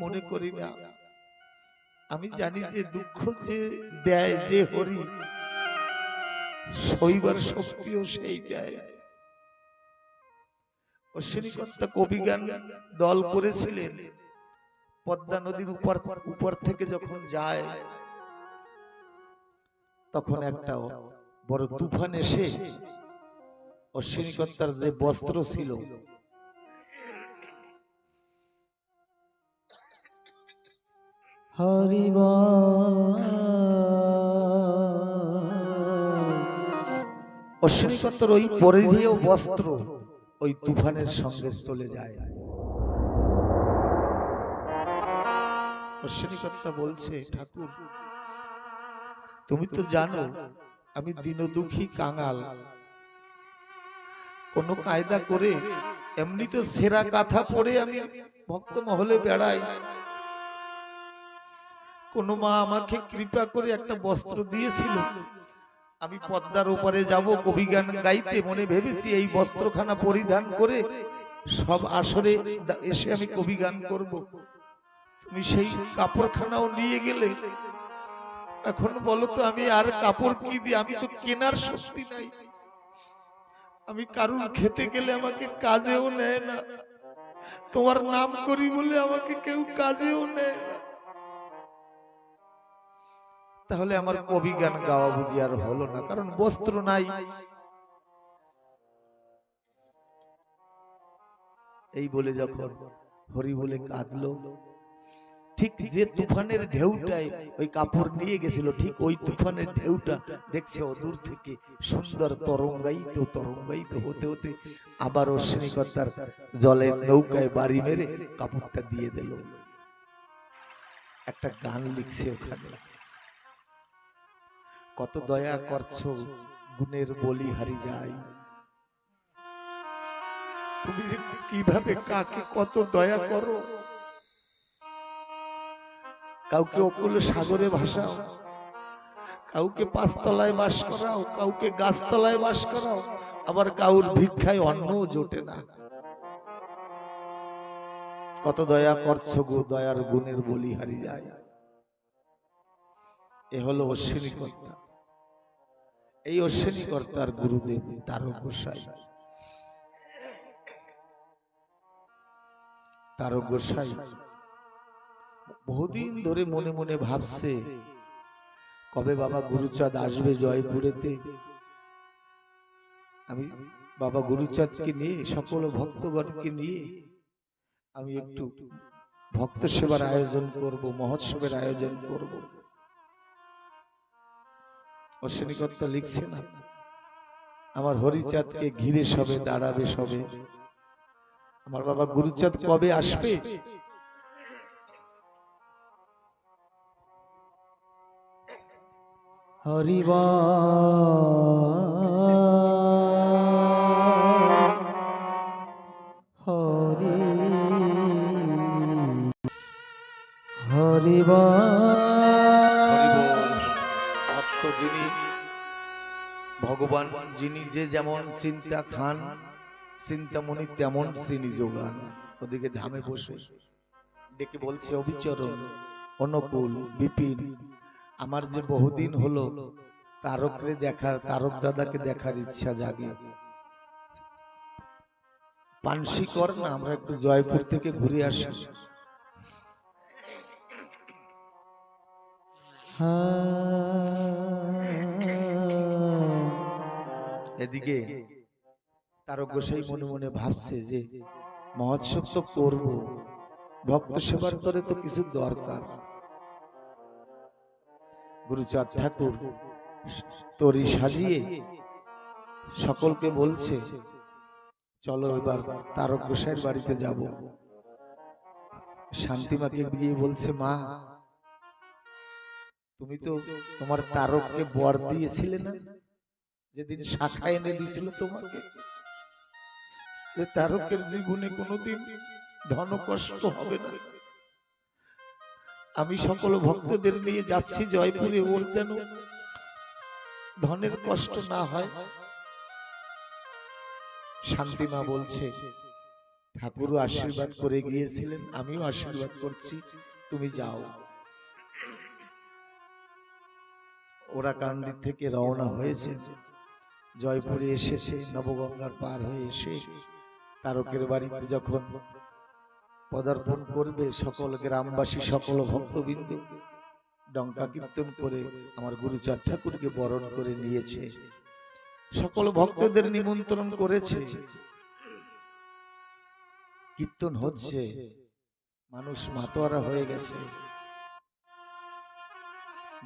মনে করি না। আমি জানি যে দুঃখ যে দেয় যে হরি, সইবার শক্তিও সেই দেয়। অশ্বিনীকর্তা কবিগান দল করেছিলেন, পদ্মা নদীর উপর থেকে যখন যায় তখন একটা বড় তুফান এসে অশ্বিনীকর্তার যে বস্ত্র ছিল অশ্বিনীকর্তার ওই পরিধেয় বস্ত্র ওই তুফানের সঙ্গে চলে যায়। অশ্বিনীকর্তা বলছে, ঠাকুর তুমি তো জানো আমি দীনদুঃখী কাঙাল, কোন কায়দা করে এমনি তো সেরা কাঁথা পরে আমি ভক্ত মহলে বেড়াই, কোন মা আমাকে কৃপা করে একটা বস্ত্র দিয়েছিল, আমি পদ্মার উপরে যাব কবিগান গাইতে, মনে ভেবেছি এই বস্ত্রখানা পরিধান করে সব আসরে এসে আমি কবিগান করব। তুমি সেই কাপড়খানাও নিয়ে গেলে, এখন বলো তো আমি আর কাপড় কি দিই? আমি তো কেনার শক্তি নাই, আমি কারুর খেতে গেলে আমাকে কাজেও নেয় না, তোমার নাম করি বলে আমাকে কেউ কাজেও নেয় না, তাহলে আমার কবি গান গাওয়া বুঝি আর হলো না, কারণ বস্ত্র নাই। এই বলে যখন হরি বলে কাঁদলো, ঠিক যে তুফানের ঢেউটায় ওই কাপড় নিয়ে গেছিল, ঠিক ওই তুফানের ঢেউটা দেখছে অদূর থেকে সুন্দর তরঙ্গায়িত তরঙ্গায়িত হতে হতে আবার অশ্বিনীকর্তার জলের নৌকায় বাড়ি মেরে কাপড়টা দিয়ে দিল। একটা গান লিখছে ওখানে, কত দয়া করছো গুণের বলি হারি যায়, তুমি কিভাবে কাকে কত দয়া করো, কাউকে অকুল সাগরে ভাসাও, কাউকে পাঁচতলায় বাস করাও, কাউকে গাছতলায় বাস করাও, আবার কাউর ভিক্ষায় অন্ন জোটে না, কত দয়া করছো গো দয়ার গুণের বলি হারি যায়। এ হলো অশ্বিনীকর্তা। এই অশ্বিনীকর্তার গুরুদেব তারক গোসাই। তারক গোসাই বহুদিন ধরে মনে মনে ভাবছে, কবে বাবা গুরুচাঁদ আসবে জয়পুরেতে, আমি বাবা গুরুচাঁদকে নিয়ে সকল ভক্তগণকে নিয়ে আমি একটু ভক্ত সেবার আয়োজন করব, মহোৎসবের আয়োজন করব। অশ্বিনীকর্তা লিখছে না, আমার হরিচাঁদকে ঘিরে সবে দাঁড়াবে সবে, আমার বাবা গুরুচাঁদ কবে আসবে? হরিবা হরি হরিবা ভক্ত যিনি ভগবান, যিনি যে যেমন চিন্তা খান চিন্তামণি তেমন তিনি যোগান। ওদিকে ধামে বসে ডেকে বলছে, অবিচরণ অনুকূল বিপিন, আমার যে বহুদিন হলো তারকরে দেখার, তারক দাদাকে দেখার ইচ্ছা জাগে, পানসি কর না, আমরা একটু জয়পুর থেকে ঘুরে আসি। এদিকে তারক গোসাই মনে মনে ভাবছে যে মহোৎসব তো করব, ভক্ত সেবার তরে তো কিছু দরকার। গুরুচাঁদ ঠাকুর তরি সাজিয়ে সকলকে বলছে, চলো এবার তারক গোসাইয়ের বাড়িতে যাব। শান্তিমাকে গিয়ে বলছে, মা তুমি তো তোমার তারককে বর দিয়েছিলে না, যেদিন শাখা এনে দিয়েছিল তোমাকে, যে তারকের জীবনে কোনোদিন ধন কষ্ট হবে না। আমি সকল ভক্তদের নিয়ে যাচ্ছি জয়পুরে, ওর যেন ধনের কষ্ট না হয়। শান্তিমা বলছে, ঠাকুরও আশীর্বাদ করে গিয়েছিলেন, আমিও আশীর্বাদ করছি, তুমি যাও। ওরা কান্দি থেকে রওনা হয়েছে, জয়পুরে এসেছে, নবগঙ্গার পার হয়ে এসে তারকের বাড়িতে যখন পদার্পণ করবে, সকল গ্রামবাসী সকল ভক্তবৃন্দ ডঙ্কা কীর্তন করে আমার গুরুচাঁদ ঠাকুরকে বরণ করে নিয়েছে, সকল ভক্তদের নিমন্ত্রণ করেছে, কীর্তন হচ্ছে, মানুষ মাতোয়ারা হয়ে গেছে।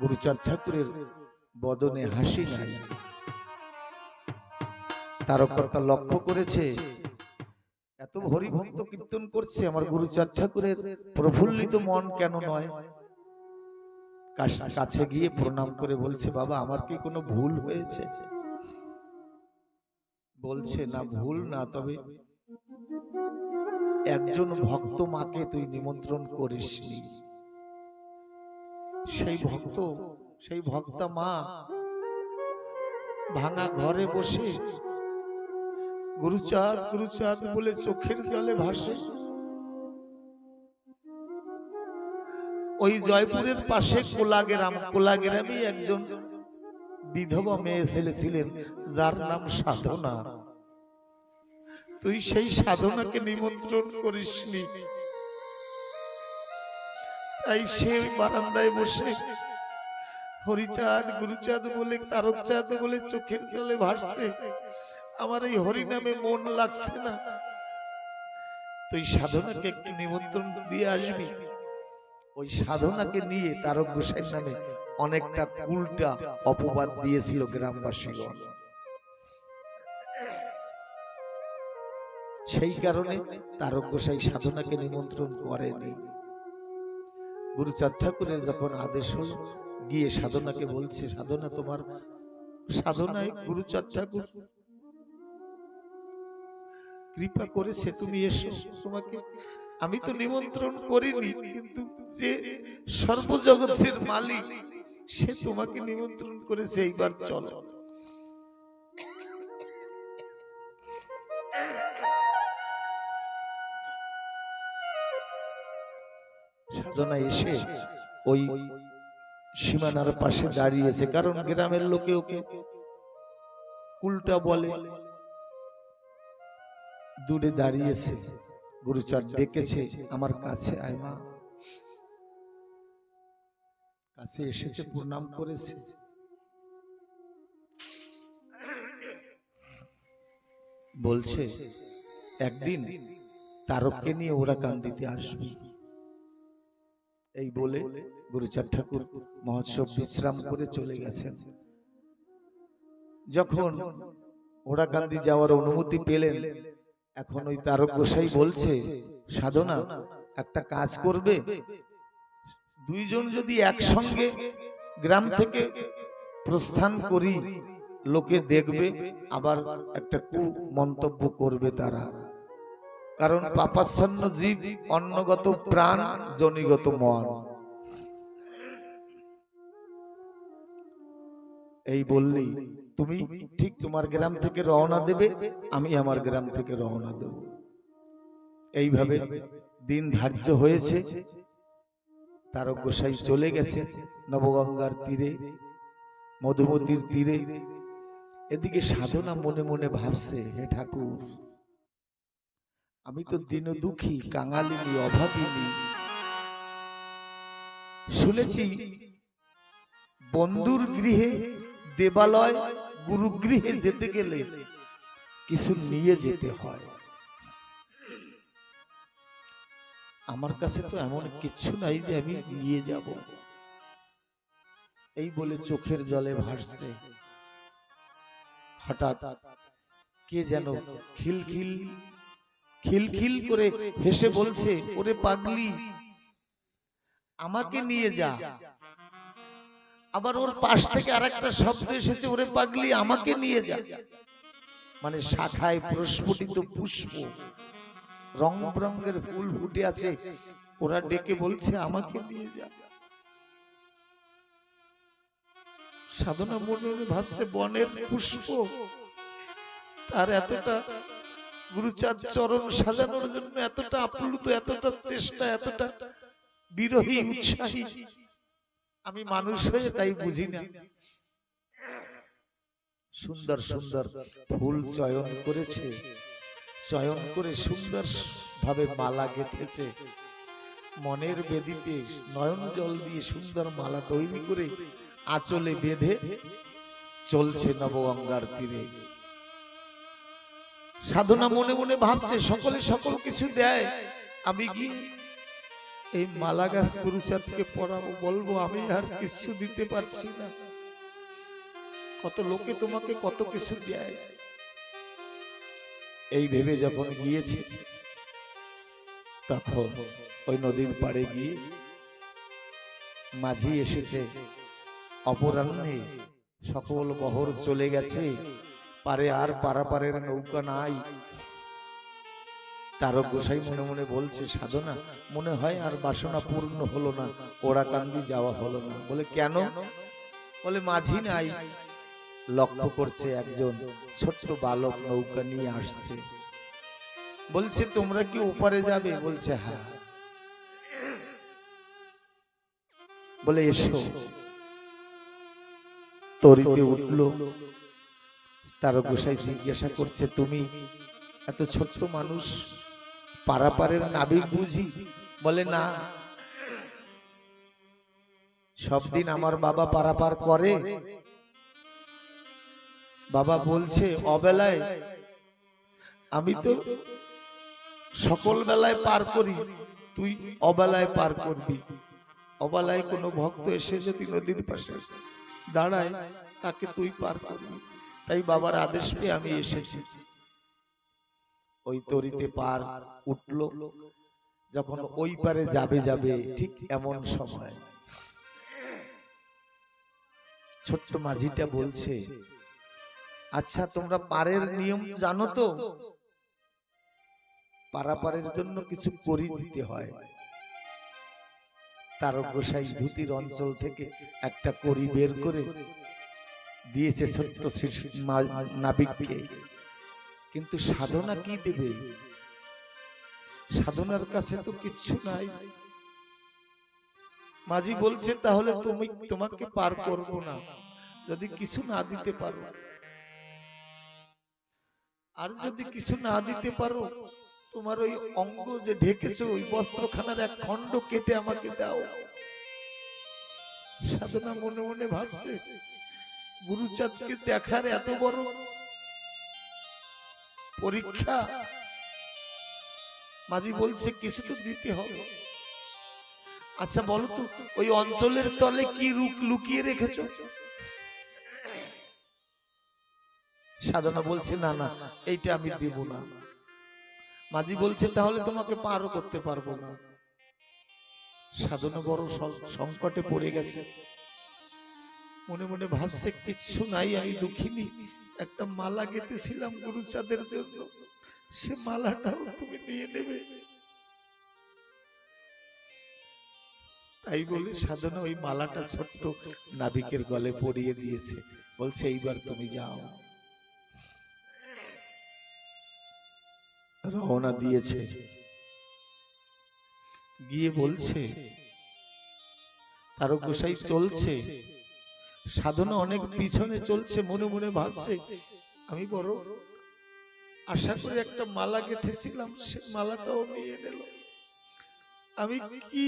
গুরুচাঁদ ঠাকুরের বদনে হাসি নাই। তারকর্তা লক্ষ্য করেছে এত হরিভক্ত কীর্তন করছে, আমার গুরুচাঁদ ঠাকুরের প্রফুল্লিত মন কেন নয়? কাছে গিয়ে প্রণাম করে বলছে, বাবা আমার কি কোনো ভুল হয়েছে? বলছে, না ভুল না, তবে একজন ভক্ত মাকে তুই নিমন্ত্রণ করিসনি। সেই ভক্তা মা ভাঙা ঘরে বসে গুরুচাঁদ গুরুচাঁদ বলে চোখের জলে ভাসে। ওই জয়পুরের পাশে কোলাগ্রামে একজন বিধবা মেয়ে ছেলে ছিলেন, যার নাম সাধনা। তুই সেই সাধনাকে নিমন্ত্রণ করিসনি, তাই সে বারান্দায় বসে হরিচাঁদ গুরুচাঁদ বলে, তারকচাঁদ বলে চোখের জলে ভাসছে। আমার এই হরি নামে মন লাগছে না, তুই সাধনাকে একটু নিমন্ত্রণ দিয়ে আসবি। ওই সাধনাকে নিয়ে তারক গোসাইর নামে অনেকটা উল্টা অপবাদ দিয়েছিল গ্রামবাসীগণ। সেই কারণে তারক গোসাই সাধনাকে নিমন্ত্রণ করেনি। গুরুচাঁদ ঠাকুরের যখন আদেশ হল, গিয়ে সাধনাকে বলছে, সাধনা তোমার সাধনায় গুরুচাঁদ ঠাকুর কৃপা করেছে, তুমি এসো। তোমাকে আমি তো নিমন্ত্রণ করিনি, কিন্তু যে সর্বজগতের মালিক সে তোমাকে নিমন্ত্রণ করেছে, এইবার চলো। সাধনা এসে ওই সীমানার পাশে দাঁড়িয়েছে, কারণ গ্রামের লোকে ওকে উল্টা বলে। দূরে দাঁড়িয়েছে, গুরুচাঁদ ডেকেছে, আমার কাছে আয় মা। কাছে এসেছে, প্রণাম করেছে। বলছে, একদিন তারককে নিয়ে ওরা কান্দিতে আসবে। এই বলে গুরুচাঁদ ঠাকুর মহোৎসব বিশ্রাম করে চলে গেছেন। যখন ওরা কান্দি যাওয়ার অনুমতি পেলেন, এখন ওই তারক গোসাই বলছে, সাধনা একটা কাজ করবে, দুইজন যদি একসঙ্গে গ্রাম থেকে প্রস্থান করি, লোকে দেখবে, আবার একটা কুমন্তব্য করবে তারা। কারণ পাপাচ্ছন্ন জীব, অন্নগত প্রাণ, জনিগত মন। এই বললি তুমি ঠিক তোমার গ্রাম থেকে রওনা দেবে, আমি আমার গ্রাম থেকে রওনা দেব। এইভাবে দিন ধার্য হয়েছে। তারক গোসাই চলে গেছে নবগঙ্গার তীরে, মধুমতির তীরে। এদিকে সাধনা মনে মনে ভাবছে, হে ঠাকুর, আমি তো দিন দুঃখী, কাঙালিনী, অভাগিনী। শুনেছি বন্ধুর গৃহে, দেবালয়, গুরুগৃহে যেতে গেলে কিছু নিয়ে যেতে হয়। আমার কাছে তো এমন কিছু নাই যে আমি নিয়ে যাব। এই বলে চোখের জলে ভাসছে। হঠাৎ কে যেন খিলখিল খিলখিল করে হেসে বলছে, ওরে পাগলি, আমাকে নিয়ে যা। আবার ওর পাশ থেকে আরেকটা শব্দ এসেছে, ওরে পাগলি, আমাকে নিয়ে যা। মানে শাখায় প্রস্ফুটিত পুষ্প, রং বেরঙের ফুল ফুটে আছে, ওরা ডেকে বলছে, আমাকে নিয়ে যা। সাধনা মনে ভাবছে, বনের পুষ্প, তার এতটা গুরুচাঁদ চরণ সাজানোর জন্য এতটা আপ্লুত, এতটা চেষ্টা, এতটা বিরহী উৎসাহী, আমি মানুষ হয়ে তাই বুঝি না। সুন্দর সুন্দর ফুল চয়ন করেছে, চয়ন করে সুন্দর ভাবে মালা গেঁথেছে, মনের বেদিতে নয়ন জল দিয়ে সুন্দর মালা তৈরি করে আঁচলে বেঁধে চলছে নবগঙ্গার তীরে। সাধনা মনে মনে ভাবছে সকলে সকল কিছু দেয়, আমি গিয়ে এই মালা গাছ গুরুচাঁদকে পড়াবো, বলবো আমি আর কিছু দিতে পারছি না, কত লোকে তোমাকে কত কিছু দেয়। এই ভেবে যখন গিয়েছে তখন ওই নদীর পাড়ে গিয়ে মাঝি এসেছে। অপরাহ্নে সকল বহর চলে গেছে, পারে আর পারাপারের নৌকা নাই। তারক গোসাই মনে মনে বলছে, সাধনা মনে হয় আর বাসনা পূর্ণ হলো না, ওরাকান্দি যাওয়া হলো না। বলে কেন? বলে মাঝি নাই। লক্ষ্য করছে একজন ছোট্ট বালক নৌকা নিয়ে আসছে। বলছে তোমরা কি ওপারে যাবে? বলছে হ্যাঁ। বলে এসো। তরিতে উঠলো। তারক গোসাই জিজ্ঞাসা করছে, তুমি এত ছোট্ট মানুষ, পারাপারের নাবিক বুঝি? বলে না, সব দিন আমার বাবা পারাপার করে। বাবা বলছে অবেলায়, আমি তো সকল বেলায় পার করি, তুই অবেলায় পার করবি। অবেলায় কোনো ভক্ত এসে যদি নদীর পাশে দাঁড়ায়, তাকে তুই পার করবি, তাই বাবার আদেশ পেয়ে আমি এসেছি। ওই তরিতে পার উঠলো। যখন ওই পারে যাবে যাবে ঠিক এমন সময় ছোট্ট মাঝিটা বলছে, আচ্ছা তোমরা পারের নিয়ম জানো তো? পারাপারের জন্য কিছু করি দিতে হয়। তারক গোসাই ধুতির অঞ্চল থেকে একটা করি বের করে দিয়েছে ছোট্ট নাবিককে। কিন্তু সাধনা কি দেবে? সাধনার কাছে তো কিচ্ছু নাই। মাঝি বলছে তাহলে তোমাকে পার করব না যদি কিছু না দিতে পারো, আর যদি কিছু না দিতে পারো তোমার ওই অঙ্গ যে ঢেকেছো ওই বস্ত্রখানার এক খণ্ড কেটে আমাকে দাও। সাধনা মনে মনে ভাবছে গুরুচাঁদকে দেখার এত বড় পরীক্ষা। মাঝি বলছে কিছু তো দিতে হবে। আচ্ছা বলো তো ওই অঞ্চলের তলে কি লুকিয়ে রেখেছো? সাধনা বলছে না না, এইটা আমি দেব না। মাঝি বলছে তাহলে তোমাকে পারও করতে পারবো না। সাধনা বড় সংকটে পড়ে গেছে। মনে মনে ভাবছে কিচ্ছু নাই, আমি দুঃখিনী, একটা মালা গেঁথেছিলাম গুরুচাঁদের জন্য, সে মালাটাও তুমি নিয়ে নেবে। তাই বলে সাধনা ওই মালাটা ছোট্ট নাবিকের গলে পরিয়ে দিয়েছে। বলছে এইবার তুমি যাও। রওনা দিয়েছে। গিয়ে বলছে তারক গোসাই চলছে, সাধনা অনেক পিছনে চলছে। মনে মনে ভাবছে আমি বড় আশা করে একটা মালা গেঁথেছিলাম, সে মালাটাও নিয়ে নিল। আমি কি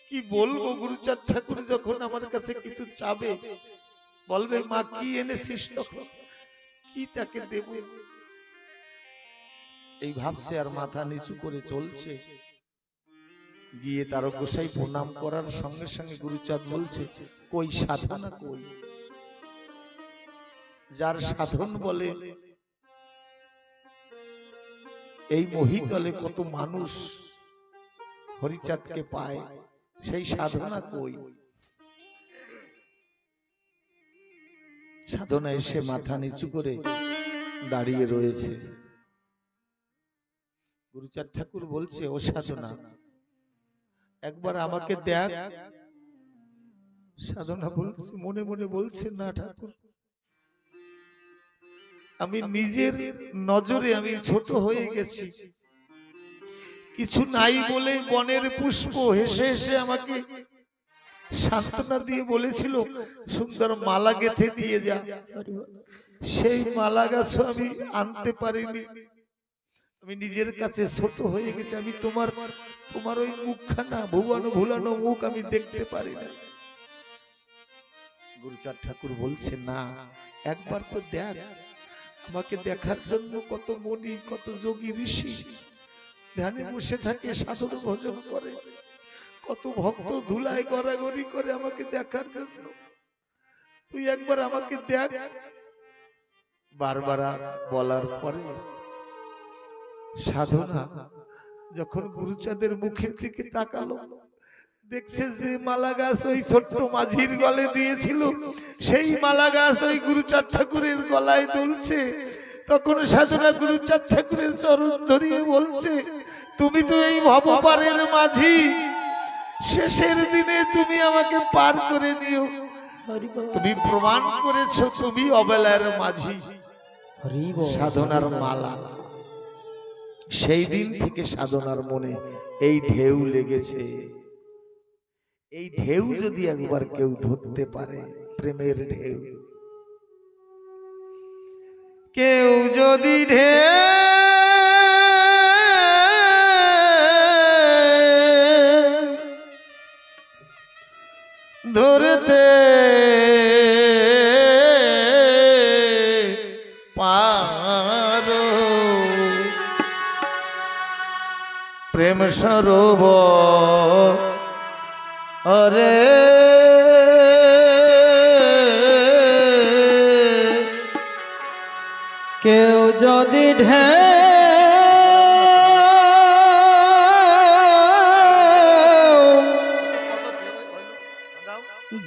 কি বলবো? গুরুচাঁদ ঠাকুর যখন আমার কাছে কিছু চাবে, বলবে মা কি এনেছিস, তখন কি তাকে দেব? এই ভাবছে আর মাথা নিচু করে চলছে। গিয়ে তারক গোসাই প্রণাম করার সঙ্গে সঙ্গে গুরুচাঁদ বলছে, কই সাধনা কই? যার সাধন বলে এই মহিতলে কত মানুষ হরিচাঁদকে পায়, সেই সাধনা কই? সাধনা এসে মাথা নিচু করে দাঁড়িয়ে রয়েছে। গুরুচাঁদ ঠাকুর বলছে, ও সাধনা একবার আমাকে দেখ। সাধনা বলছে, মনে মনে বলছে, না ঠাকুর, আমি নিজের নজরে আমি ছোট হয়ে গেছি। কিছু নাই বলে বনের পুষ্প হেসে হেসে আমাকে সান্ত্বনা দিয়ে বলেছিল সুন্দর মালা গেঁথে দিয়ে যা। সেই মালা গাছ আমি আনতে পারিনি। আমি নিজের কাছে ছোট হয়ে গেছি। আমি তোমার ওই মুখখানা ভুবন ভুলানো মুখ আমি দেখতে পারি না। গুরুচাঁদ ঠাকুর বলছে না, একবার তো দেখ। আমাকে দেখার জন্য কত মুনি কত যোগী ঋষি ধ্যানে বসে থাকে, সাধন ভজন করে, কত ভক্ত ধুলায় গড়াগড়ি করে আমাকে দেখার জন্য। তুই একবার আমাকে দেখ। বারবার বলার পরে সাধনা যখন গুরুচাঁদের মুখের দিকে তাকালো, দেখছে যে মালা গাছ ওই ছোট্ট মাঝির গলে দিয়েছিল, সেই মালা গাছ ওই গুরুচাঁদ ঠাকুরের গলায় দুলছে। তখন সাধনা গুরুচাঁদ ঠাকুরের চরণ ধরিয়ে বলছে, তুমি তো এই ভবপারের মাঝি, শেষের দিনে তুমি আমাকে পার করে নিও। তুমি প্রমাণ করেছো তুমি অবেলার মাঝি। সাধনার মালা। সেই দিন থেকে সাধনার মনে এই ঢেউ লেগেছে। এই ঢেউ যদি একবার কেউ ধরতে পারে, প্রেমের ঢেউ, কেউ যদি ধরতে পারো, প্রেম সরোবর অরে কেউ যদি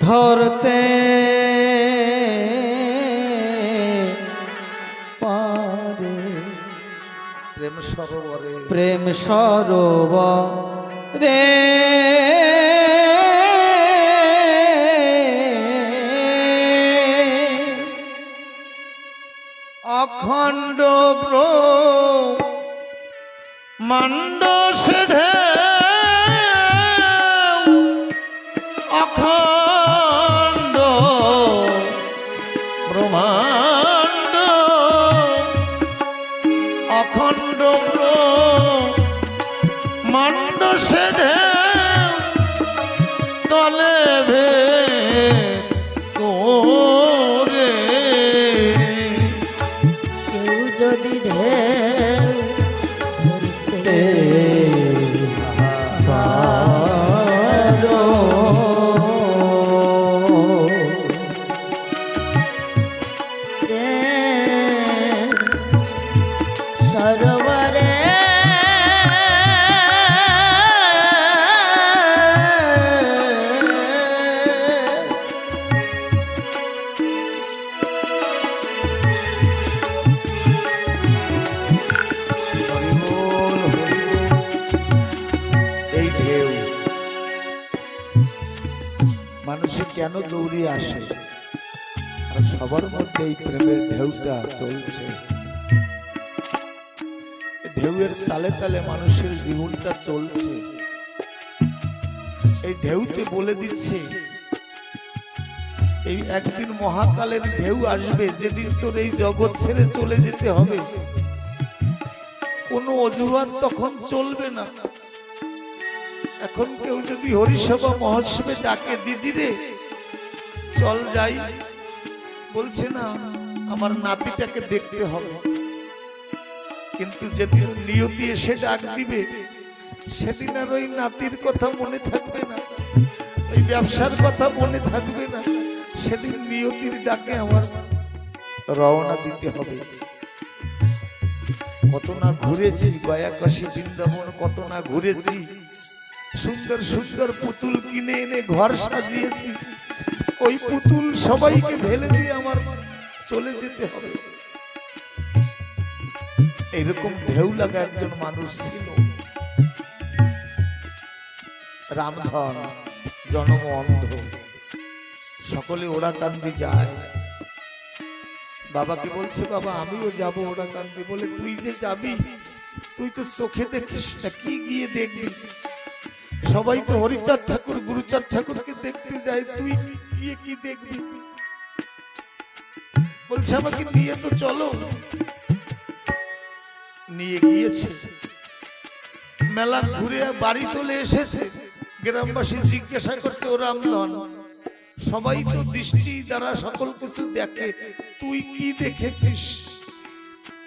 ধরতে পারে, প্রেম সরোবরে প্রেম সরোবরে অখণ্ড ব্রহ্মাণ্ড সে ঢেউ, অখণ্ড ব্রহ্মাণ্ড, অখণ্ড ব্রহ্মাণ্ড সে ঢেউ তলে ভে করে যদি ধরতে পারো, সরোবরে মানুষে কেন দৌড়িয়ে আসে? আর সবার মধ্যে এই প্রেমের ঢেউটা চলছে। ঢেউয়ের তালে তালে মানুষের জীবনটা চলছে। এই ঢেউতে বলে দিচ্ছে এই একদিন মহাকালের ঢেউ আসবে, যেদিন তোর এই জগৎ ছেড়ে চলে যেতে হবে। কোনো অজুহাত তখন চলবে না। এখন কেউ যদি হরিসভা মহোৎসবে ডাকে, দিদি রে চল যাই, বলছে না আমার নাতিটাকে দেখতে হবে। কিন্তু যেদিন নিয়তি এসে ডাক দিবে, সেদিন আর ওই নাতির কথা মনে থাকবে না, ওই ব্যবসার কথা মনে থাকবে না। সেদিন নিয়তির ডাকে আমার রওনা দিতে হবে। কত না ঘুরেছি গয়াকাশী বৃন্দাবন, কত না ঘুরেছি, সুন্দর সুন্দর পুতুল কিনে এনে ঘর সাজিয়েছি। ওই পুতুল সবাইকে ফেলে দিয়ে আমার চলে যেতে হবে। এইরকম ঢেউ লাগা একজন মানুষ ছিল, রামধন, জনম অন্ধ। সকলে ওরা কান্দি যায়, বাবাকে বলছে, বাবা আমিও যাব। ওরা কান্দে, বলে তুই যে যাবি, তুই তো চোখে দেখিস না, কি গিয়ে দেখবি? সবাই তো হরিচাঁদ ঠাকুর গুরুচাঁদ ঠাকুরকে দেখতে যায়, তুই গিয়ে কি দেখবি? বলছে আমাকে নিয়ে তো চলো। নিয়ে গিয়েছে, মেলা ঘুরে বাড়ি চলে এসেছে। গ্রামবাসী জিজ্ঞাসা করতে, ও রামধন, সবাই তো দৃষ্টি দ্বারা সকল কিছু দেখে, তুই কি দেখেছিস?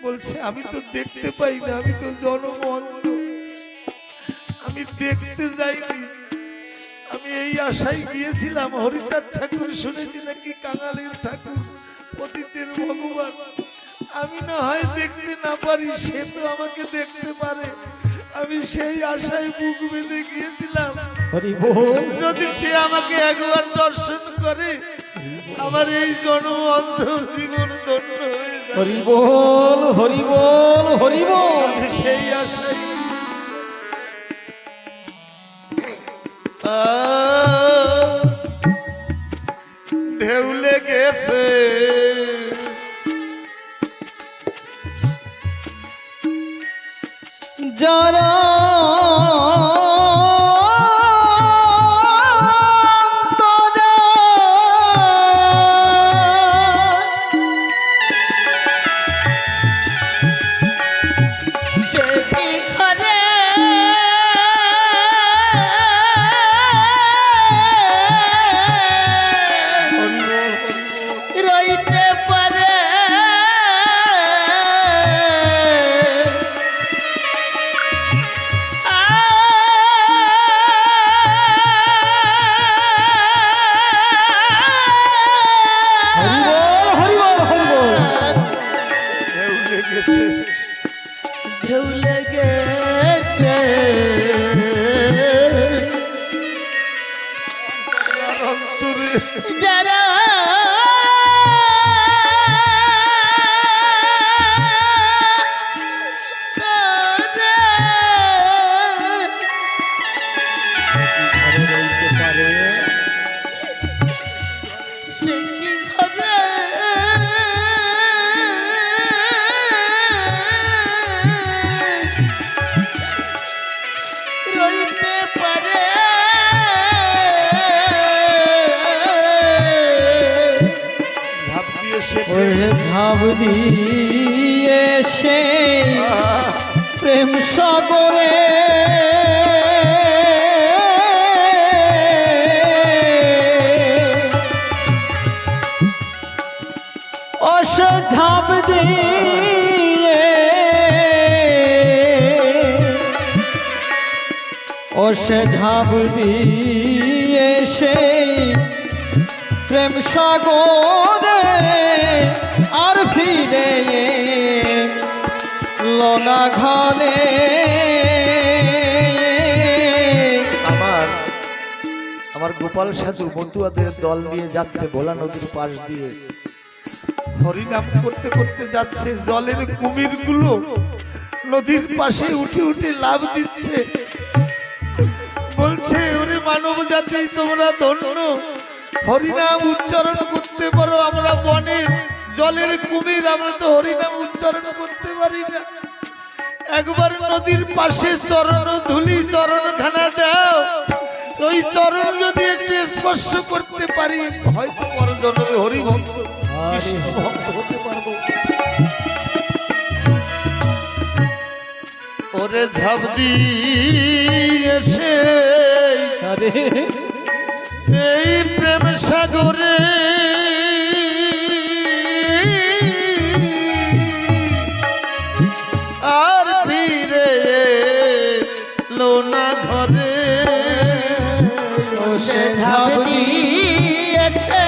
বলছে আমি তো দেখতে পাই না, আমি তো জনমন্ধ, আমি দেখতে যাইনি। আমি এই আশায় গিয়েছিলাম, হরিচাঁদ ঠাকুর শুনেছি নাকি কাঙালের ঠাকুর, পতিতের ভগবান। আমি না হয় দেখতে না পারি, সে তো আমাকে দেখতে পারে। আমি সেই আশায় বুক বেঁধে গিয়েছিলাম, যদি সে আমাকে একবার দর্শন করে আমার এই জনম অন্ধ জীবন ধন্য হয়ে যাবে। হরি বল, হরি বল, হরি বল। আমি সেই আশায় ঢেউ লেগেছে, যারা রইতে পারে ঢেউ লেগেছে, যারা রইতে পারে ভাব দিয়ে সে প্রেম সাগরে অস ঝাঁপ দিয়ে অস ঝাঁপ দিয়ে সেই প্রেম সাগরে আর ফিরে লোনা ঘরে। আমার গোপাল সাধু বন্ধুয়াদের দল নিয়ে যাচ্ছে ভোলা নদীর পাশ দিয়ে, হরিনাম করতে করতে যাচ্ছে। জলের কুমির গুলো নদীর পাশে উঠে উঠে লাভ দিচ্ছে, বলছে ওরে মানব জাতি তোমরা ধন্য, হরিনাম উচ্চারণ করতে পারো, আমরা বনের জলের কুমির, আমরা তো হরিনাম উচ্চারণ করতে পারি না। একবার নদীর পাশে চরণ ধুলি চরণখানা দাও, ওই চরণ যদি একটু স্পর্শ করতে পারি হয়তো পরজন্মে হরিভক্ত কৃষ্ণ ভক্ত হতে পারবো। ওরে ঝাঁপ দিয়েছে এই প্রেম সাগরে, আর ফিরে লোনা ঘরে। সে ঝাঁপ দিয়েছে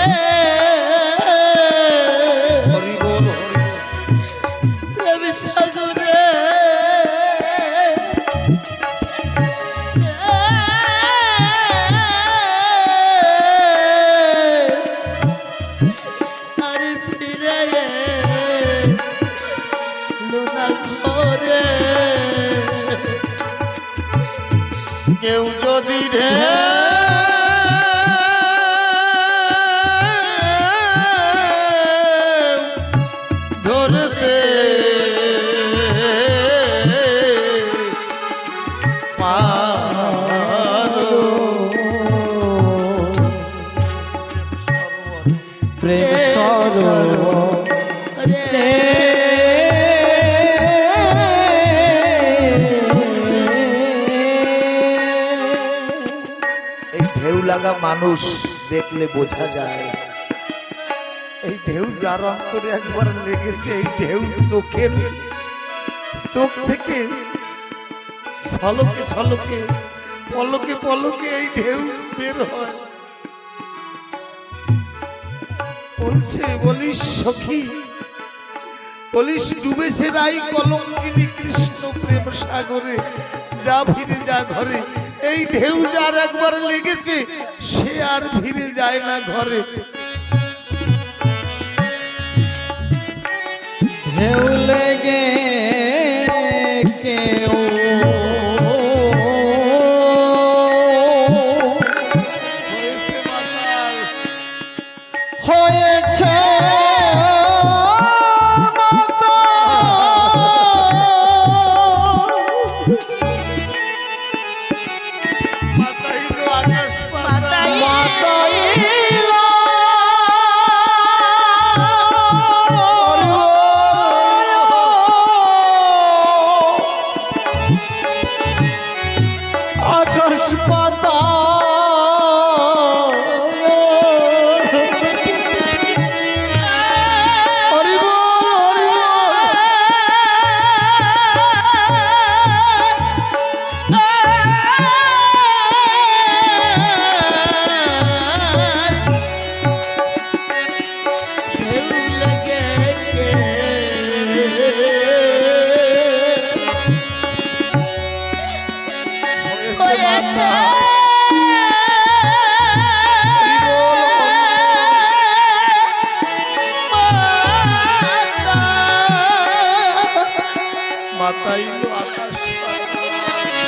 প্রেম সাগরে, আর ফিরে লোনা ঘরে। কেউ যদি প্রেম সরোবর এই ঢেউ লাগা মানুষ দেখলে বোঝা যায়, এই ঢেউ যার অন্তরে একবার লেগেছে, এই ঢেউ চোখ থেকে ছলকে ছলকে পলকে পলকে এই ঢেউ বের হয়। বলছে, বলিস সখী, বলিস ডুবেছে রাই কলঙ্কিনী কৃষ্ণ প্রেম সাগরে, যা ফিরে যা ঘরে। এই ঢেউ যার একবার লেগেছে সে আর ফিরে যায় না ঘরে। ঢেউ লেগে কেউ হয়েছে আকাশ পাতা মাতাইলো আকাশ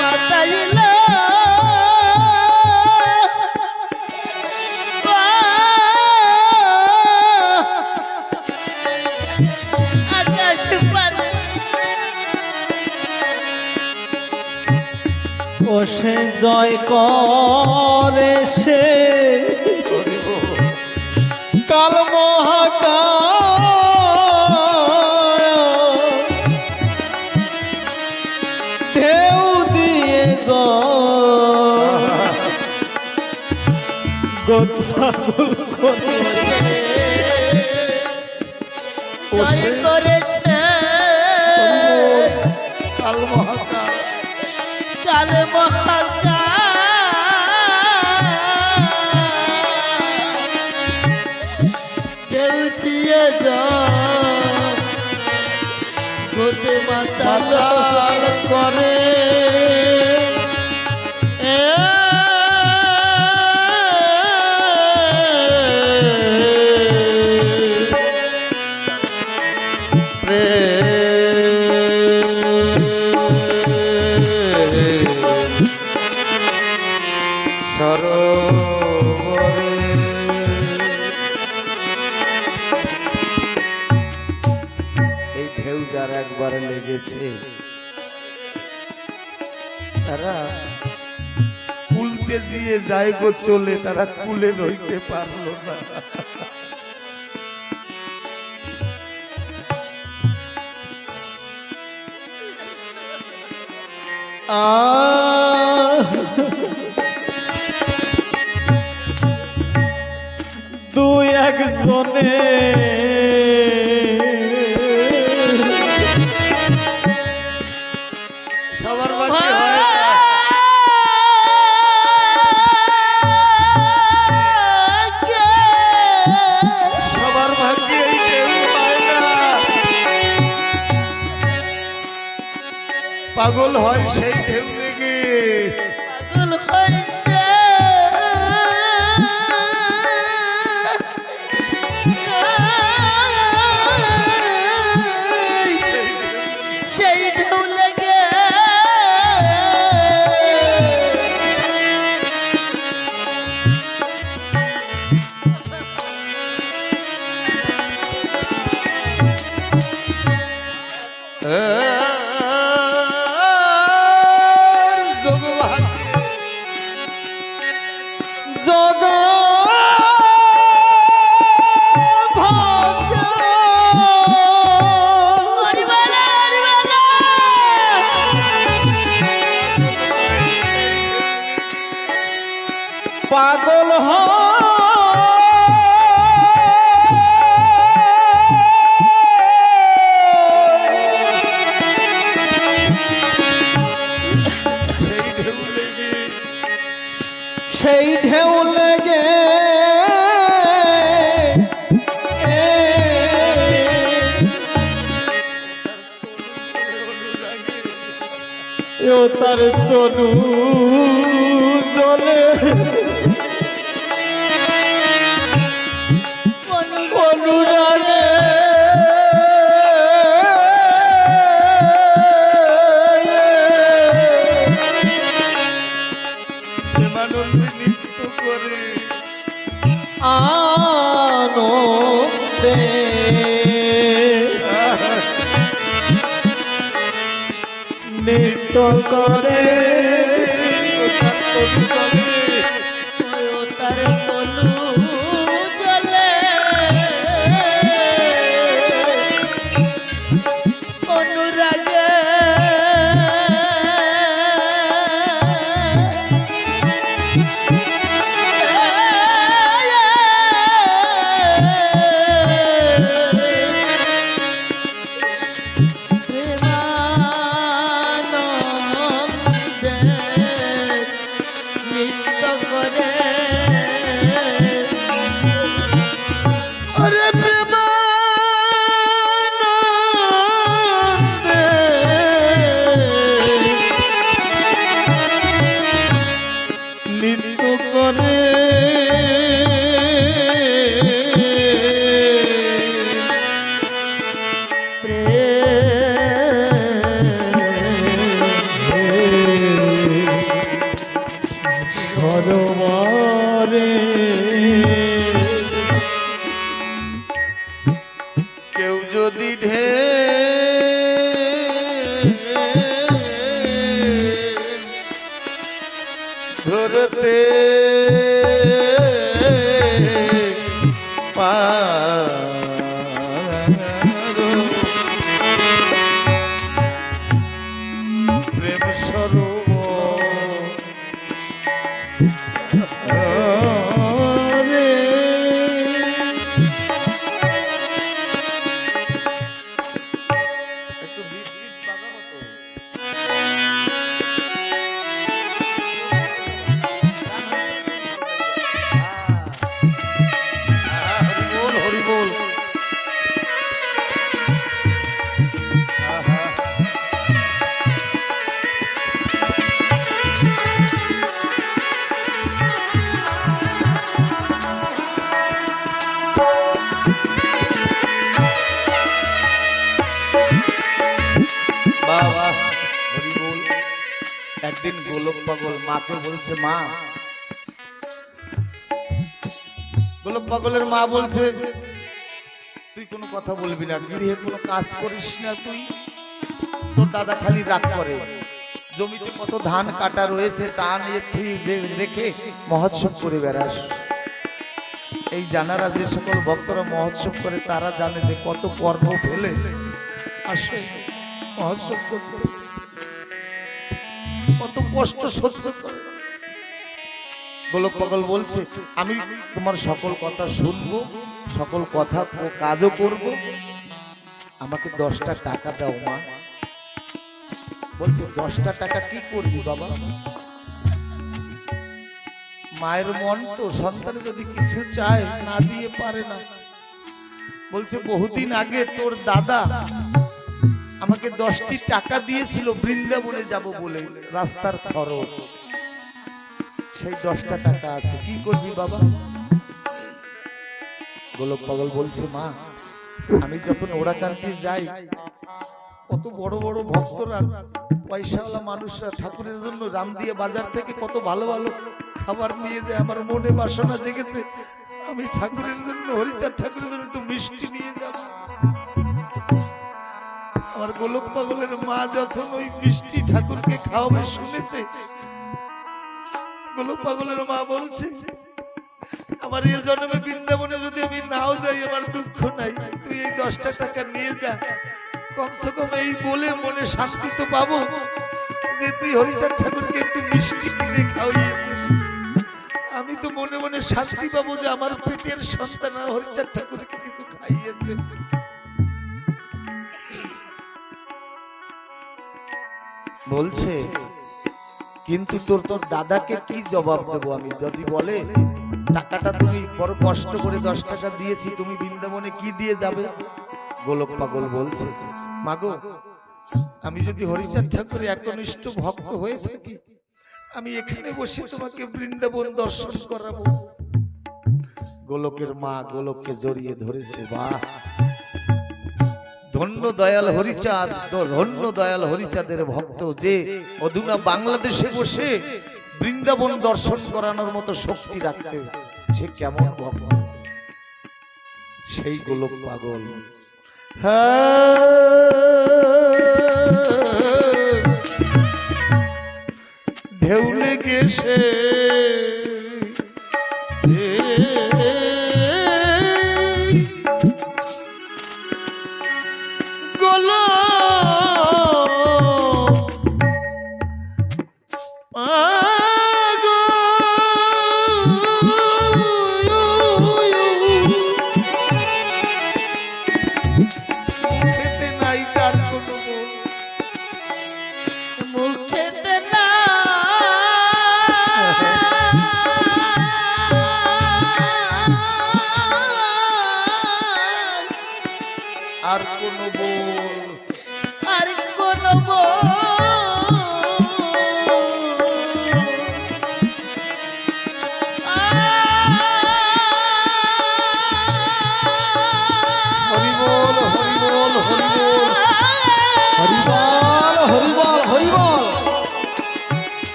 মাতাইলো আকাশ পাতা। ও সে জয় করে সে কাল মহাকাশ ঢেউ দিয়ে গোপাল করে জয় করেছে কাল মহাকাল কাল মহাকাল ঢেউ দিয়ে গোতে মাতাল মাতাল করে। সরোবরে এই ঢেউ যার একবার লেগেছে তারা কুলতে দিয়ে যায় গো চলে, তারা কুলে রইতে পারলো না। দুই একজনে সবার বাকি হয় না, সবার ভাগ্যে এই ঢেউ হয় না। পাগল হয় সেই ঢেউ লেগে, পাগল হয়েছে সেই ঢেউ লেগে পাগল সেই ঢেউ লেগে ও তার সোনু জলে অনুরাগে প্রেমানন্দে নৃত্য করে আনন্দে নৃত্য করে তার বলু জলে অনুরাগে প্রেমানন্দে নৃত্য করে আরে প্রেমানন্দে নৃত্য করে সরোবরে কেউ যদি ধরতে প্রেম সরোবরে একটু বিট বিট বাজাবো তো। হরি বল হরি বল। আহা। বাবা হরি বল। একদিন গোলক পাগল মাকে বলছে, মা, গোলক পাগলের মা বলছে, তুই কোনো কথা বলবি না, গৃহে কোনো কাজ করিস না, তুই তোর দাদা খালি রাগ করে, জমিতে কত ধান কাটা রয়েছে তা নিয়ে তুই রেখে মহোৎসব করে বেড়াস। এই জানারা যে সকল ভক্তরা মহোৎসব করে তারা জানে যে কত কর্ম ফেলে আসে মহোৎসব করতে, কত কষ্ট সহ্য করে। গোলক পাগল বলছে, আমি তোমার সকল কথা শুনবো, সকল কথা ও কাজও করব, আমাকে 10টা টাকা দাও মা। বলছে 10টা টাকা কি করবি বাবা? মায়ের মন তো, সন্তান যদি কিছু চায় না দিয়ে পারে না। বলছে বহুদিন আগে তোর দাদা আমাকে 10টি টাকা দিয়েছিল বৃন্দাবনে যাব বলে, রাস্তার খরচ, সেই 10টা টাকা আছে, কি করবি বাবা? গোলক পাগল বলছে, মা, আমি যখন ওড়াকান্তি যাই, কত বড় বড় ভক্তরা, পয়সাওয়ালা মানুষরা ঠাকুরের জন্য রামদিয়া বাজার থেকে কত ভালো ভালো খাবার নিয়ে যায়। আমার মনে বাসনা জেগেছে আমি ঠাকুরের জন্য, হরিচাঁদ ঠাকুরের জন্য একটু মিষ্টি নিয়ে যাব। আমার গোলক পাগলের মা যখন ওই মিষ্টি ঠাকুরকে খাওয়াবে শুনেছে, গোলক পাগলের মা বলছে, আমার এই জন্মে বৃন্দাবনে যদি আমি নাও যাই আমার দুঃখ নাই, তুই এই 10টা টাকা নিয়ে যা, কমসে কম এই বলে মনে শান্তি তো পাবো যে তুই হরিচাঁদ ঠাকুরকে একটু মিষ্টি কিনে খাওয়িয়েছিস। আমি তো মনে মনে শান্তি পাবো যে আমার পেটের সন্তান হরিচাঁদ ঠাকুরকে কিছু খাইয়েছে। বলছে কিন্তু তোর দাদাকে কি জবাব দেবো আমি? যদি বলে টাকাটা তুমি বড় কষ্ট করে 10 টাকা দিয়েছি, তুমি বৃন্দাবনে কি দিয়ে যাবে? গোলক পাগল বলছে, মাগো আমি যদি হরিচাঁদ ঠাকুরের একনিষ্ঠ ভক্ত হয়ে থাকি, আমি এখানে বসে তোমাকে বৃন্দাবন দর্শন করাবো। গোলকের মা গোলককে জড়িয়ে ধরেছে। বাহ, ধন্য দয়াল হরিচাঁদ, ধন্য দয়াল হরিচাঁদের ভক্ত যে অধুনা বাংলাদেশে বসে বৃন্দাবন দর্শন করানোর মতো শক্তি রাখতে। সে কেমন ভক্ত সেই গোলক পাগল। ঢেউ লেগেছে মুখেতে না আর কোন বল, আর কোনো বল হরি বল, হরি বল, হরি বল, হরি বল, হরি বল, হরি বল।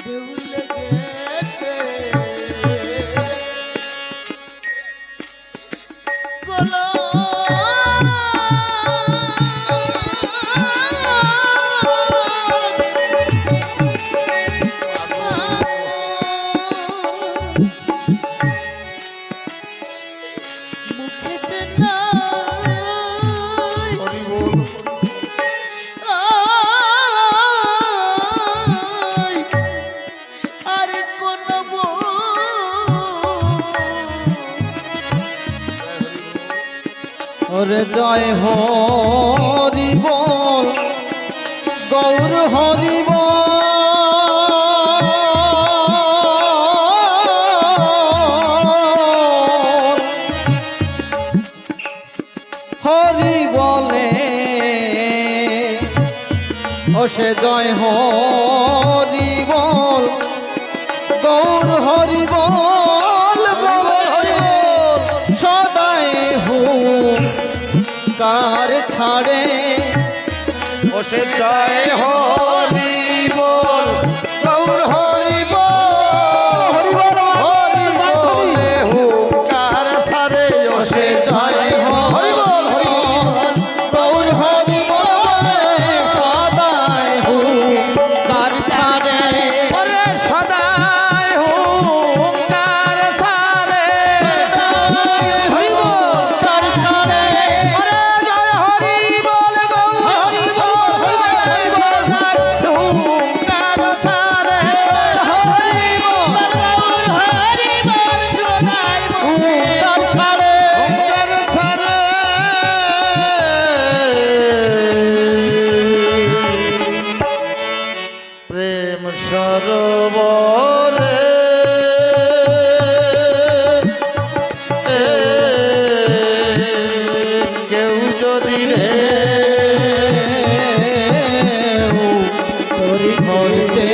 ঢেউ লেগেছে মুখেতে নাই হরি বল। আর কোন ওরে জয় হরি বল, গৌর হরি বল, হরি বলে ও সে জয় হরি বল, গৌর হরি বল, গৌর হরি বল, সদাই হুঙ্কার ছাড়ে ও সে জয় হরি বল, গৌর হরি বল, হরি বল, হরি বলে হুঙ্কার ছাড়ে। ও সে জয় হরি বল, হরি বল, গৌর হরি বল, সদাই হুঙ্কার ছাড়ে ওরে সদাই হুঙ্কার ছাড়ে। হরি বল, হুঙ্কার ছাড়ে ওরে জয় হরি বল, গৌর হরি বল, হরি বল, হুঙ্কার ছাড়ে। হরি বল, হরি বল জোনাই হুঙ্কার ছাড়ে হুঙ্কার ছাড়ে। প্রেম সরোবরে কেউ যদি রে হরি হরিতে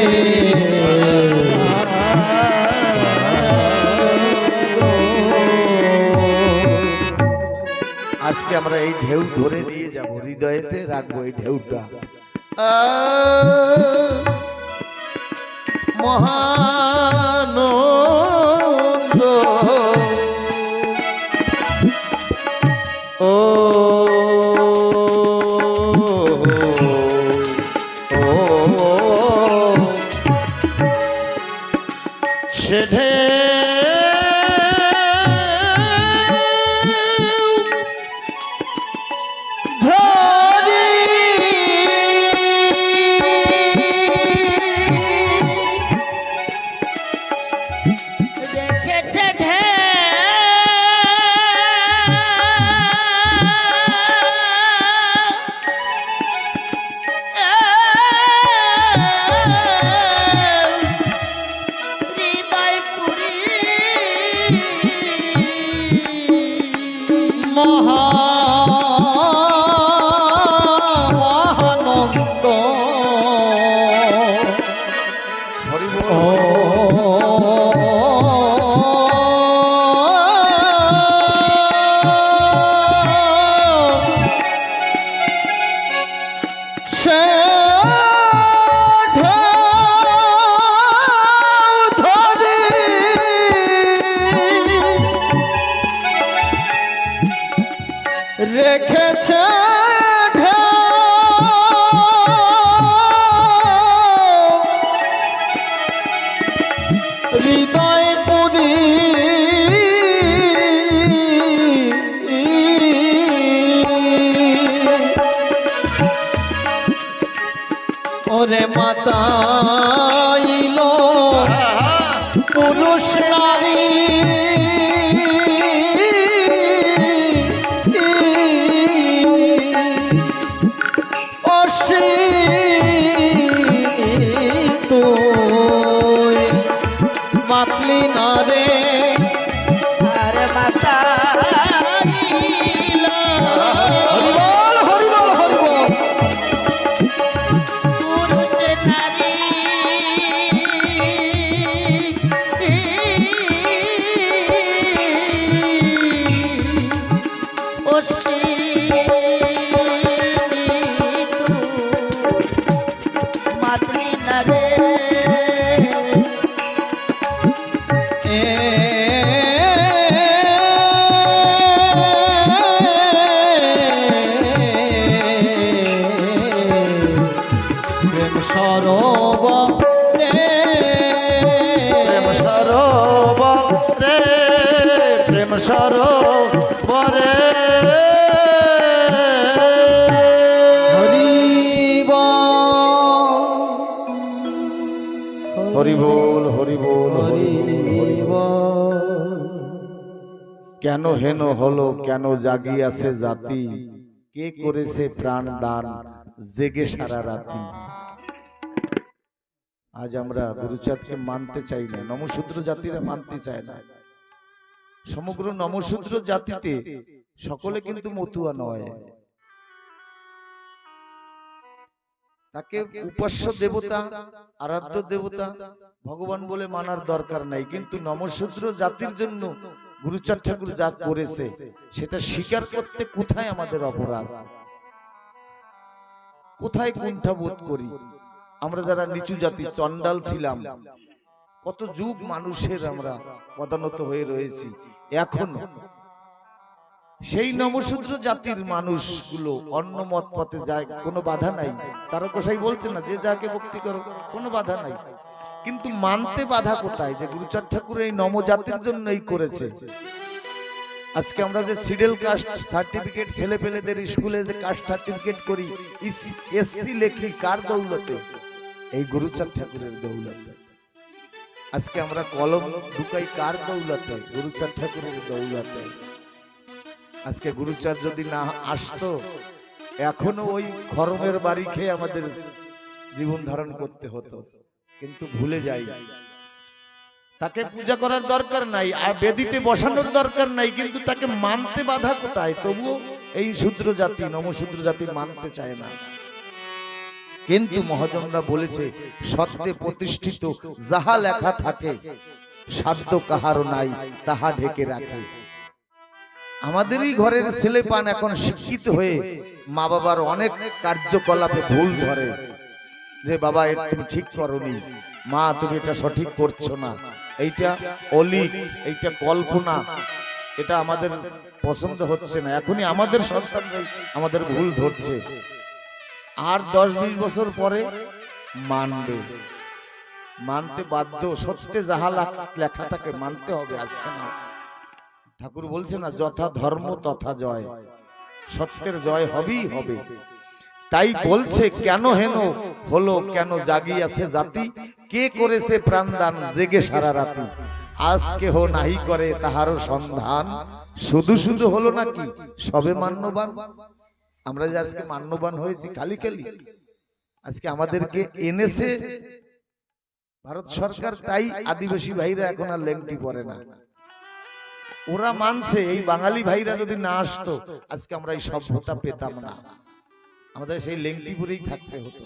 আজকে আমরা এই ঢেউ ধরে নিয়ে যাব, হৃদয়েতে রাখবো এই ঢেউটা। মহানন্দ ও সে হৃদয় পুরি ওরে মাতাইল পুরুষ নারী মাতলি না রে আরে মাতা হরিবল হরিবল হরিবল পুরুষ নারী ও মাতৃ নারে প্রেম সরোবরে প্রেম সরোবরে প্রেম সরোবরে হরিবোল হরিবোল কেন হেন হলো কেন জাগিয়াছে জাতি কে করেছে প্রাণ দান জেগে সারা রাতি। আজ আমরা গুরুচাঁদকে মানতে চাই না, নমশূদ্র জাতিরা মানতে চায় না। সমগ্র নমশূদ্র জাতিতে সকলে কিন্তু মতুয়া নয়, তাকে উপাস্য দেবতা আরাধ্য দেবতা ভগবান বলে মানার দরকার নাই। কিন্তু নমশূদ্র জাতির জন্য গুরুচাঁদ ঠাকুর যা করেছে সেটা স্বীকার করতে কোথায় আমাদের অপরাধ, কোথায় কুণ্ঠাবোধ করি? আমরা যারা নিচু জাতি চন্ডাল ছিলাম, কত যুগ মানুষের আমরা পদানত হয়ে রয়েছি, এখনো সেই নমশূদ্র জাতির মানুষগুলো অন্য মত পথে যায়, কোনো বাধা নাই। তারা কোথায় বলছে না যে যাকে ভক্তি করো, কোনো বাধা নাই। কিন্তু মানতে বাধা কোথায়? যে গুরুচাঁদ ঠাকুর এই নমজাতির জন্যই করেছে। আজকে আমরা যে সিডেল কাস্ট সার্টিফিকেট ছেলে পেলেদের স্কুলে যে কাস্ট সার্টিফিকেট করি, এসসি লেখি, কার দৌলতে? এই গুরুচাঁদ ঠাকুরের দৌলতে। আজকে আমরা কলম ঢুকাই কার দৌলতে? গুরুচাঁদ ঠাকুরের দৌলতে। আজকে গুরুচাঁদ যদি না আসতো, এখনো ওই খরমের বাড়ি খেয়ে আমাদের জীবন ধারণ করতে হতো। কিন্তু ভুলে যাই, তাকে পূজা করার দরকার নাই, আর বেদিতে বসানোর দরকার নাই, কিন্তু তাকে মানতে বাধা কোথায়? তবুও এই শূদ্র জাতি নমশূদ্র জাতি মানতে চায় না। কিন্তু মহাজনরা বলেছে, সত্যে প্রতিষ্ঠিত যাহা লেখা থাকে, সাধ্য কাহারও নাই তাহা ঢেকে রাখে। আমাদেরই ঘরের ছেলে পান এখন শিক্ষিত হয়ে মা বাবার অনেক কার্যকলাপে ভুল ধরে, যে বাবা এটা তুমি ঠিক করনি, মা তুমি এটা সঠিক করছো না, এইটা অলিক, এইটা কল্পনা, এটা আমাদের পছন্দ হচ্ছে না। এখনই আমাদের সন্তানরাই আমাদের ভুল ধরছে। আর 10-20 বছর পরে মানবে, মানতে বাধ্য। সত্যে যাহা লেখা থাকে মানতে হবে। আজকে না, ঠাকুর বলছে না, যথা ধর্ম তথা জয়, সত্যের জয় হবেই হবে। তাই বলছে, কেন হেন হলো কেন জাগিয়াছে জাতি, কে করেছে প্রাণদান জেগে সারা রাতি। আজ কেহ নাহি করে তাহারও সন্ধান, শুধু শুধু হলো নাকি সবে মান্যবান। আমরা যে আজকে মান্যবান হয়েছি খালি খালি, আজকে আমাদেরকে এনেছে ভারত সরকার, তাই আদিবাসী ভাইরা এখন আর লেংটি পরে না। ওরা মানছে, এই বাঙালি ভাইরা যদি না আসতো আজকে আমরা এই সভ্যতা পেতাম না, আমাদের সেই লেংটি পরেই থাকতে হতো।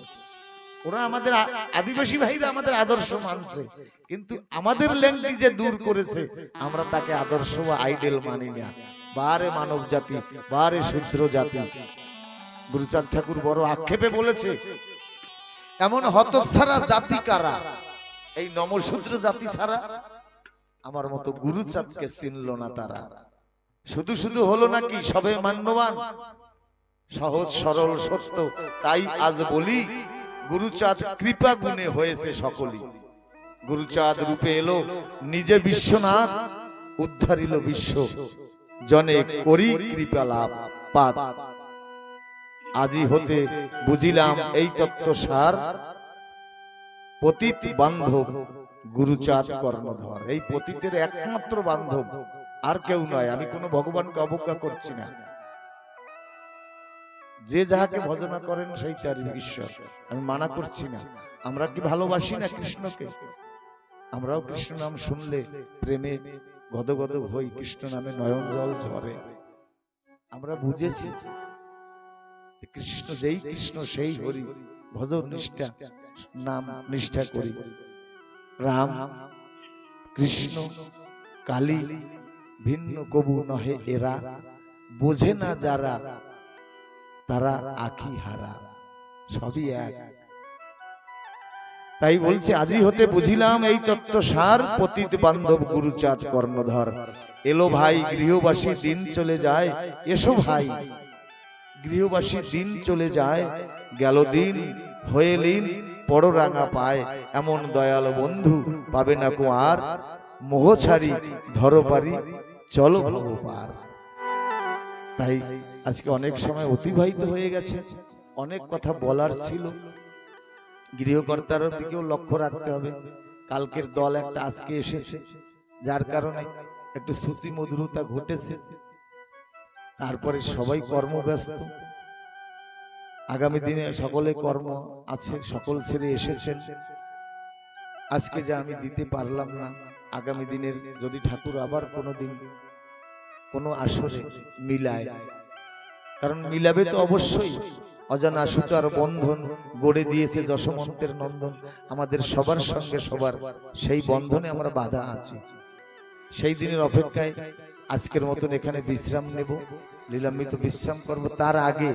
ওরা আমাদের আদিবাসী ভাইরা আমাদের আদর্শ মানছে, কিন্তু আমাদের লেংটি যে দূর করেছে আমরা তাকে আদর্শ বা আইডেল মানি না। বারে মানব জাতি, বারে শূদ্র জাতি। গুরুচাঁদ ঠাকুর বড় আক্ষেপে বলেছে, এমন হতচ্ছাড়া জাতি কারা? এই নমশূদ্র জাতি ছাড়া আমার মতো গুরুচাঁদকে চিনল না তারা। শুধু শুধু হলো নাকি সবে মান্যবান, সহজ সরল সত্য। তাই আজ বলি, গুরুচাঁদ কৃপা গুণে হয়েছে সকলই। গুরুচাঁদ রূপে এলো, নিজে বিশ্বনাথ উদ্ধারিল বিশ্ব, জনে করি কৃপা লাভ পাত। আজি হতে বুঝিলাম এই তত্ত্ব সার, পতিত বান্ধব গুরুচাঁদ কর্ণধর। এই পতিতের একমাত্র বান্ধব আর কেউ নয়। আমি কোনো ভগবানকে অবজ্ঞা করছি না, যে যাহাকে ভজনা করেন সেই তার ঈশ্বর, আমি মানা করছি না। আমরা কি ভালোবাসি না কৃষ্ণকে? আমরাও কৃষ্ণ নাম শুনলে প্রেমে গদগদ হই, কৃষ্ণ নামে নয়ন জল ঝরে। আমরা বুঝেছি কৃষ্ণ যেই কৃষ্ণ সেই হরি, ভজন নিষ্ঠা নাম নিষ্ঠা করি। রাম কৃষ্ণ কালী ভিন্ন কবু নহে এরা, বোঝে না যারা তারা আখি হারা, সবই এক। তাই বলছে আজি হতে বুঝিলাম এই তত্ত্ব সার, পতিত বান্ধব গুরুচাঁদ কর্ণধর। এলো ভাই গৃহবাসী দিন চলে যায়, এসো ভাই গৃহবাসী দিন চলে যায়, গেল দিন হয়ে লীন বড় রাঙা পায়, এমন দয়াল বন্ধু পাবে না কো আর, মোহ ছাড়ি ধরো পারি চলো ভব পার। তাই আজকে অনেক সময় অতিবাহিত হয়ে গেছে, অনেক কথা বলার ছিল, গৃহকর্তার দিকেও লক্ষ্য রাখতে হবে। কালকের দল একটা আজকে এসেছে, যার কারণে একটু শ্রুতি মধুরতা ঘটেছে। তারপরে সবাই কর্মব্যস্ত, আগামী দিনে সকলে কর্ম আছে, সকল ছেড়ে এসেছেন। আজকে যা আমি দিতে পারলাম না, আগামী দিনের যদি ঠাকুর আবার কোনোদিন কোনো আসরে মিলায়, কারণ মিলাবে তো অবশ্যই, অজানা সুতার বন্ধন গড়ে দিয়েছে যশমন্তের নন্দন। আমাদের সবার সঙ্গে সবার সেই বন্ধনে আমরা বাধা আছি। সেই দিনের অপেক্ষায় আজকের মতন এখানে বিশ্রাম নেব, লীলামৃত বিশ্রাম করব। তার আগে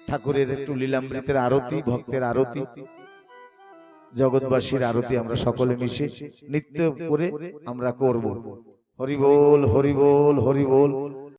ঠাকুরের একটু লীলামৃতের আরতি, ভক্তের আরতি, জগৎবাসীর আরতি আমরা সকলে মিশে নিত্য করে আমরা করব। হরি বল, হরি বল, হরি বল।